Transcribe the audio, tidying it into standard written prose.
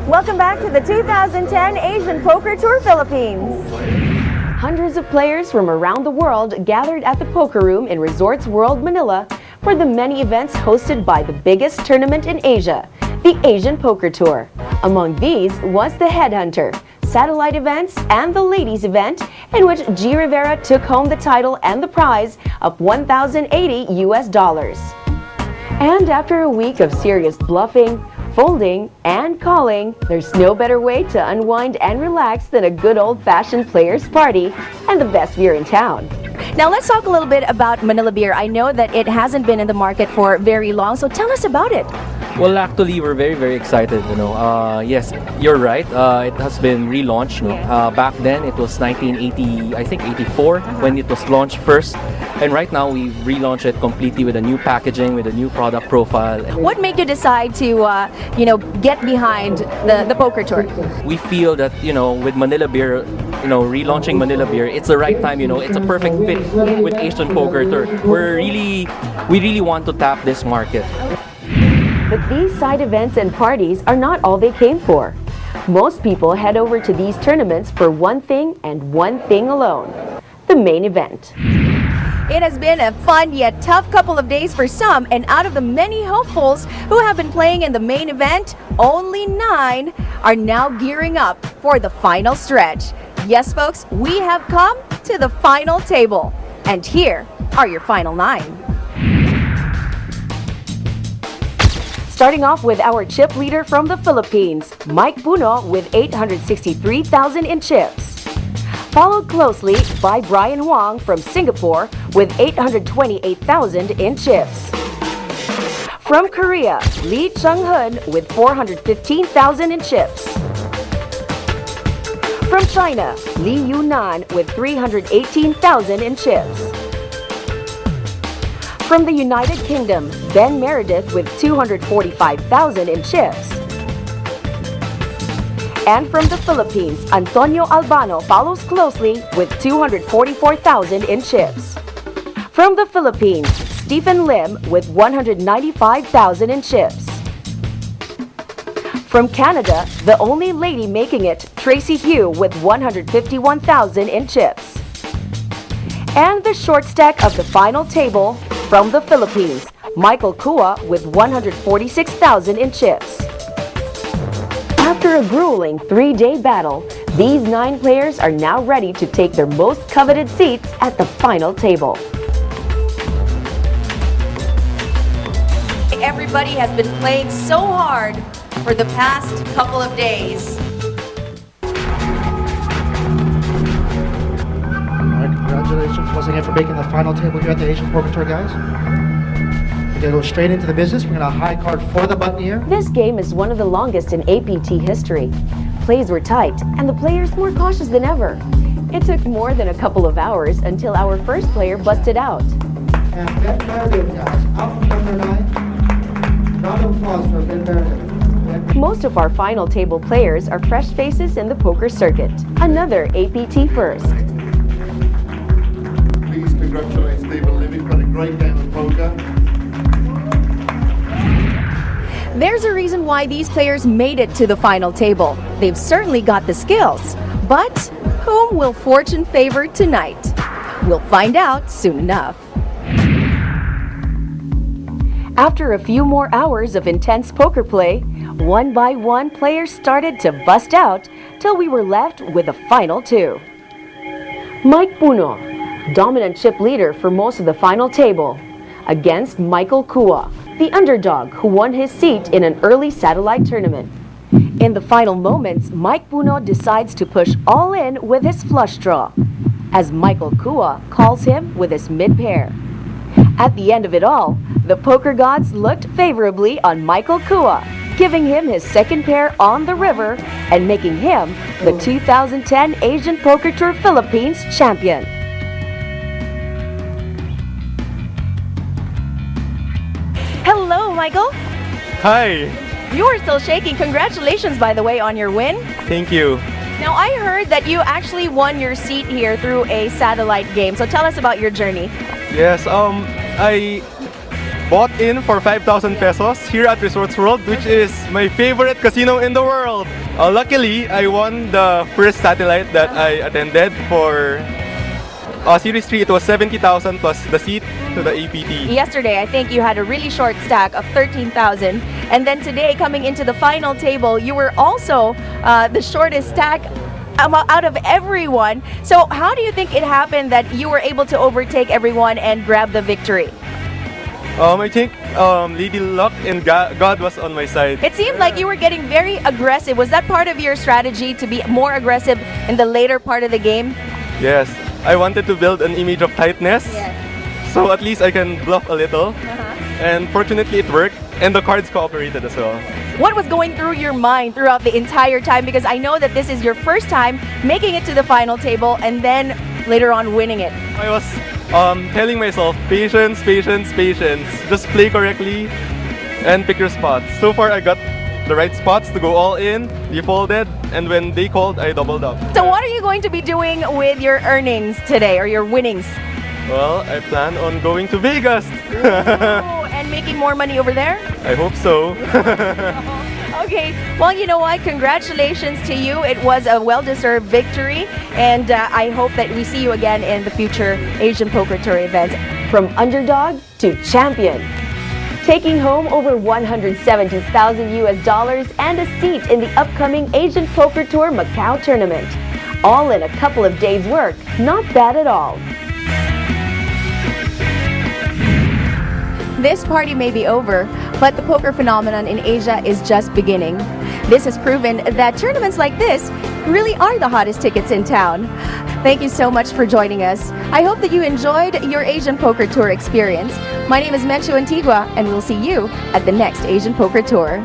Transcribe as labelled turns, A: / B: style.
A: Welcome back to the 2010 Asian Poker Tour Philippines. Hundreds of players from around the world gathered at the Poker Room in Resorts World Manila for the many events hosted by the biggest tournament in Asia, the Asian Poker Tour. Among these was the Headhunter, satellite events, and the ladies event, in which G. Rivera took home the title and the prize of $1,080 US. And after a week of serious bluffing, folding, and calling, there's no better way to unwind and relax than a good old-fashioned players' party and the best beer in town. Now let's talk a little bit about Manila Beer. I know that it hasn't been in the market for very long, so tell us about it.
B: Well, actually, we're very excited. Yes, you're right. It has been relaunched. Back then, it was 1980, I think 84, when it was launched first. And right now, we relaunched it completely with a new packaging, with a new product profile.
A: What made you decide to, get behind the Poker Tour?
B: We feel that, with Manila Beer, relaunching Manila Beer, it's the right time. It's a perfect fit with Asian Poker Tour. We really want to tap this market.
A: But these side events and parties are not all they came for. Most people head over to these tournaments for one thing and one thing alone: the main event. It has been a fun yet tough couple of days for some, and out of the many hopefuls who have been playing in the main event, only 9 are now gearing up for the final stretch. Yes, folks, we have come to the final table, and here are your final 9. Starting off with our chip leader from the Philippines, Mike Puno with 863,000 in chips. Followed closely by Brian Huang from Singapore with 828,000 in chips. From Korea, Lee Chung-hun with 415,000 in chips. From China, Li Yunan with 318,000 in chips. From the United Kingdom, Ben Meredith with 245,000 in chips. And from the Philippines, Antonio Albano follows closely with 244,000 in chips. From the Philippines, Stephen Lim with 195,000 in chips. From Canada, the only lady making it, Tracy Hugh with 151,000 in chips. And the short stack of the final table, from the Philippines, Michael Kua with 146,000 in chips. After a grueling 3-day battle, these 9 players are now ready to take their most coveted seats at the final table. Everybody has been playing so hard for the past couple of days.
C: Congratulations once again for making the final table here at the Asian Poker Tour, guys. We're going to go straight into the business. We're going to high card for the button here.
A: This game is one of the longest in APT history. Plays were tight, and the players more cautious than ever. It took more than a couple of hours until our first player busted out.
C: And Ben Meredith, guys, out from number 9. Round of applause for Ben Meredith.
A: Most of our final table players are fresh faces in the poker circuit. Another APT first.
D: Please congratulate Stephen Lim for a great game of poker.
A: There's a reason why these players made it to the final table. They've certainly got the skills. But whom will fortune favor tonight? We'll find out soon enough. After a few more hours of intense poker play, one by one players started to bust out till we were left with the final 2. Mike Puno, dominant chip leader for most of the final table, against Michael Kua, the underdog who won his seat in an early satellite tournament. In the final moments, Mike Puno decides to push all in with his flush draw, as Michael Kua calls him with his mid-pair. At the end of it all, the poker gods looked favorably on Michael Kua, giving him his second pair on the river and making him the 2010 Asian Poker Tour Philippines champion. Hello, Michael.
E: Hi.
A: You are still shaking. Congratulations, by the way, on your win.
E: Thank you.
A: Now, I heard that you actually won your seat here through a satellite game. So tell us about your journey.
E: Yes, I bought in for 5,000 pesos here at Resorts World, which is my favorite casino in the world. Luckily, I won the first satellite that I attended for Series 3. It was 70,000 plus the seat to the APT.
A: Yesterday, I think you had a really short stack of 13,000. And then today, coming into the final table, you were also the shortest stack out of everyone. So how do you think it happened that you were able to overtake everyone and grab the victory?
E: I think Lady Luck and God was on my side.
A: It seemed like you were getting very aggressive. Was that part of your strategy to be more aggressive in the later part of the game?
E: Yes, I wanted to build an image of tightness, so at least I can bluff a little. And fortunately it worked, and the cards cooperated as well.
A: What was going through your mind throughout the entire time? Because I know that this is your first time making it to the final table and then later on winning it.
E: I was telling myself, patience, patience, patience. Just play correctly and pick your spots. So far, I got the right spots to go all in, defaulted, and when they called, I doubled up.
A: So what are you going to be doing with your earnings today or your winnings?
E: Well, I plan on going to Vegas.
A: Oh, and making more money over there?
E: I hope so.
A: Okay, well, you know what? Congratulations to you. It was a well-deserved victory, and I hope that we see you again in the future Asian Poker Tour events. From underdog to champion, taking home over 170,000 US dollars and a seat in the upcoming Asian Poker Tour Macau tournament. All in a couple of days' work. Not bad at all. This party may be over, but the poker phenomenon in Asia is just beginning. This has proven that tournaments like this really are the hottest tickets in town. Thank you so much for joining us. I hope that you enjoyed your Asian Poker Tour experience. My name is Menchu Antigua, and we'll see you at the next Asian Poker Tour.